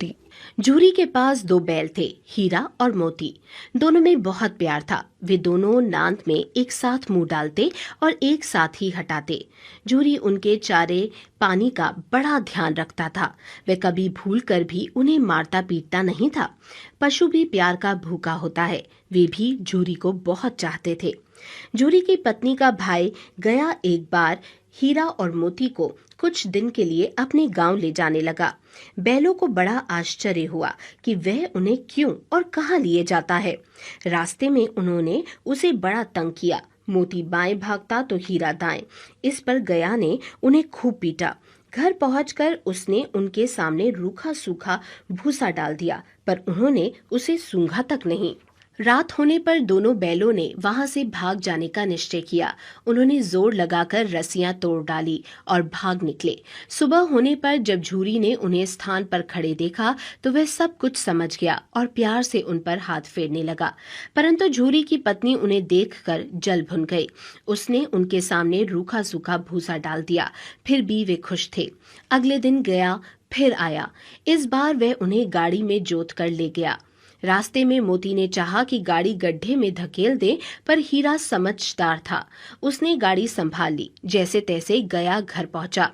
मोती। झूरी के पास दो बैल थे, हीरा और मोती। दोनों में बहुत प्यार था। वे दोनों नांद में एक साथ मुंह डालते और एक साथ ही हटाते। झूरी उनके चारे पानी का बड़ा ध्यान रखता था। वह कभी भूल कर भी उन्हें मारता पीटता नहीं था। पशु भी प्यार का भूखा होता है। वे भी झूरी को बहुत चाहते थे। झूरी की पत्नी का भाई गया एक बार हीरा और मोती को कुछ दिन के लिए अपने गांव ले जाने लगा। बैलों को बड़ा आश्चर्य हुआ कि वह उन्हें क्यों और कहां लिए जाता है। रास्ते में उन्होंने उसे बड़ा तंग किया। मोती बाएं भागता तो हीरा दाएं। इस पर गया ने उन्हें खूब पीटा। घर पहुंचकर उसने उनके सामने रूखा सूखा भूसा डाल दिया, पर उन्होंने उसे सूंघा तक नहीं। रात होने पर दोनों बैलों ने वहां से भाग जाने का निश्चय किया। उन्होंने जोर लगाकर रस्सियां तोड़ डाली और भाग निकले। सुबह होने पर जब झूरी ने उन्हें स्थान पर खड़े देखा तो वह सब कुछ समझ गया और प्यार से उन पर हाथ फेरने लगा। परंतु झूरी की पत्नी उन्हें देखकर जल भुन गई। उसने उनके सामने रूखा सूखा भूसा डाल दिया। फिर भी वे खुश थे। अगले दिन गया फिर आया। इस बार वह उन्हें गाड़ी में जोत कर ले गया। रास्ते में मोती ने चाहा कि गाड़ी गड्ढे में धकेल दे, पर हीरा समझदार था। उसने गाड़ी संभाल ली। जैसे तैसे गया घर पहुंचा।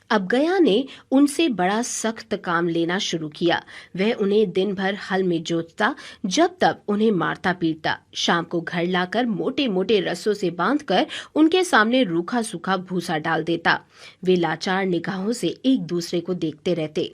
अब गया ने उनसे बड़ा सख्त काम लेना शुरू किया। वह उन्हें दिन भर हल में जोतता, जब तक उन्हें मारता पीटता। शाम को घर लाकर मोटे मोटे रस्सों से बांधकर उनके सामने रूखा सूखा भूसा डाल देता। वे लाचार निगाहों से एक दूसरे को देखते रहते।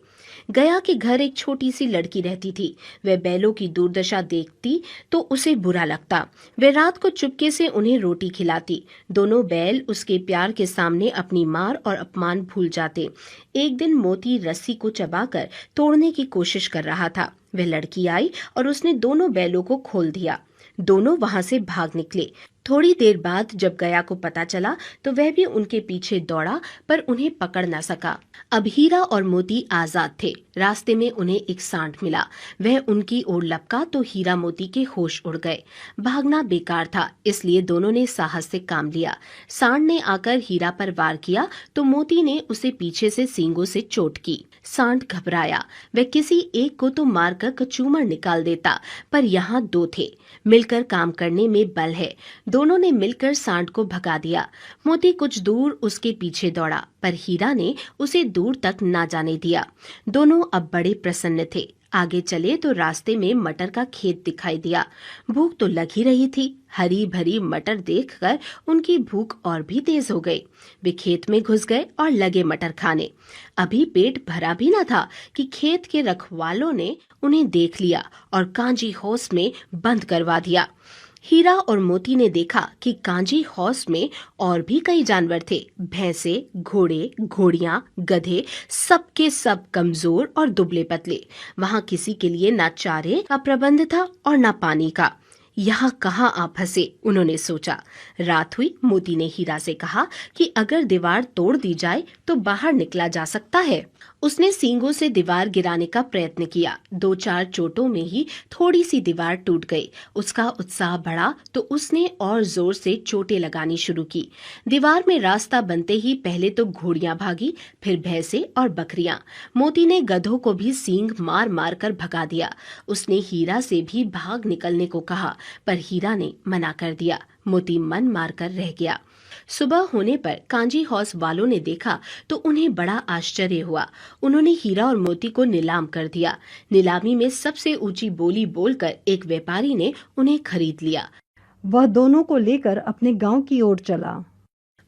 गया के घर एक छोटी सी लड़की रहती थी। वह बैलों की दुर्दशा देखती तो उसे बुरा लगता। वह रात को चुपके से उन्हें रोटी खिलाती। दोनों बैल उसके प्यार के सामने अपनी मार और अपमान भूल जाते। एक दिन मोती रस्सी को चबाकर तोड़ने की कोशिश कर रहा था। वह लड़की आई और उसने दोनों बैलों को खोल दिया। दोनों वहां से भाग निकले। थोड़ी देर बाद जब गया को पता चला तो वह भी उनके पीछे दौड़ा, पर उन्हें पकड़ न सका। अब हीरा और मोती आजाद थे। रास्ते में उन्हें एक सांड मिला। वह उनकी ओर लपका तो हीरा मोती के होश उड़ गए। भागना बेकार था, इसलिए दोनों ने साहस से काम लिया। सांड ने आकर हीरा पर वार किया तो मोती ने उसे पीछे से सींगों से चोट की। सांड घबराया। वह किसी एक को तो मारकर कचूमर निकाल देता, पर यहाँ दो थे। मिलकर काम करने में बल है। दोनों ने मिलकर सांड को भगा दिया। मोती कुछ दूर उसके पीछे दौड़ा, पर हीरा ने उसे दूर तक ना जाने दिया। दोनों अब बड़े प्रसन्न थे। आगे चले तो रास्ते में मटर का खेत दिखाई दिया। भूख तो लग ही रही थी। हरी भरी मटर देखकर उनकी भूख और भी तेज हो गई। वे खेत में घुस गए और लगे मटर खाने। अभी पेट भरा भी न था कि खेत के रखवालों ने उन्हें देख लिया और कांजी हौस में बंद करवा दिया। हीरा और मोती ने देखा कि कांजी हौस में और भी कई जानवर थे। भैंसे, घोड़े, घोड़ियां, गधे, सबके सब कमजोर और दुबले पतले। वहां किसी के लिए ना चारे का प्रबंध था और ना पानी का। यहाँ कहाँ आप फंसे, उन्होंने सोचा। रात हुई। मोती ने हीरा से कहा कि अगर दीवार तोड़ दी जाए तो बाहर निकला जा सकता है। उसने सींगों से दीवार गिराने का प्रयत्न किया। 2-4 चोटों में ही थोड़ी सी दीवार टूट गई। उसका उत्साह बढ़ा तो उसने और जोर से चोटें लगानी शुरू की। दीवार में रास्ता बनते ही पहले तो घोड़ियां भागी, फिर भैंसे और बकरियां। मोती ने गधों को भी सींग मार मार कर भगा दिया। उसने हीरा से भी भाग निकलने को कहा, पर हीरा ने मना कर दिया। मोती मन मारकर रह गया। सुबह होने पर कांजी हौस वालों ने देखा तो उन्हें बड़ा आश्चर्य हुआ। उन्होंने हीरा और मोती को नीलाम कर दिया। नीलामी में सबसे ऊंची बोली बोलकर एक व्यापारी ने उन्हें खरीद लिया। वह दोनों को लेकर अपने गांव की ओर चला।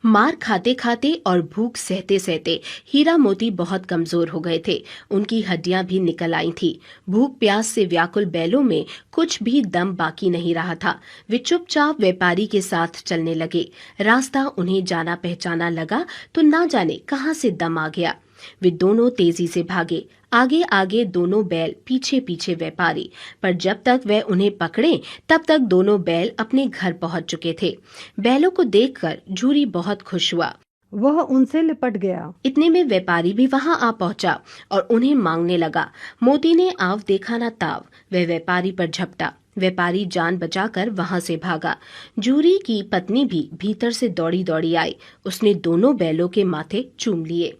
मार खाते खाते और भूख सहते सहते हीरा मोती बहुत कमजोर हो गए थे। उनकी हड्डियां भी निकल आई थी। भूख प्यास से व्याकुल बैलों में कुछ भी दम बाकी नहीं रहा था। वे चुपचाप व्यापारी के साथ चलने लगे। रास्ता उन्हें जाना पहचाना लगा तो ना जाने कहां से दम आ गया। वे दोनों तेजी से भागे। आगे आगे दोनों बैल, पीछे पीछे व्यापारी। पर जब तक वह उन्हें पकड़े तब तक दोनों बैल अपने घर पहुंच चुके थे। बैलों को देखकर झूरी बहुत खुश हुआ। वह उनसे लिपट गया। इतने में व्यापारी भी वहां आ पहुंचा और उन्हें मांगने लगा। मोती ने आव देखा ना ताव, वह व्यापारी पर झपटा। व्यापारी जान बचाकर वहां से भागा। झूरी की पत्नी भी भीतर से दौड़ी दौड़ी आई। उसने दोनों बैलों के माथे चूम लिए।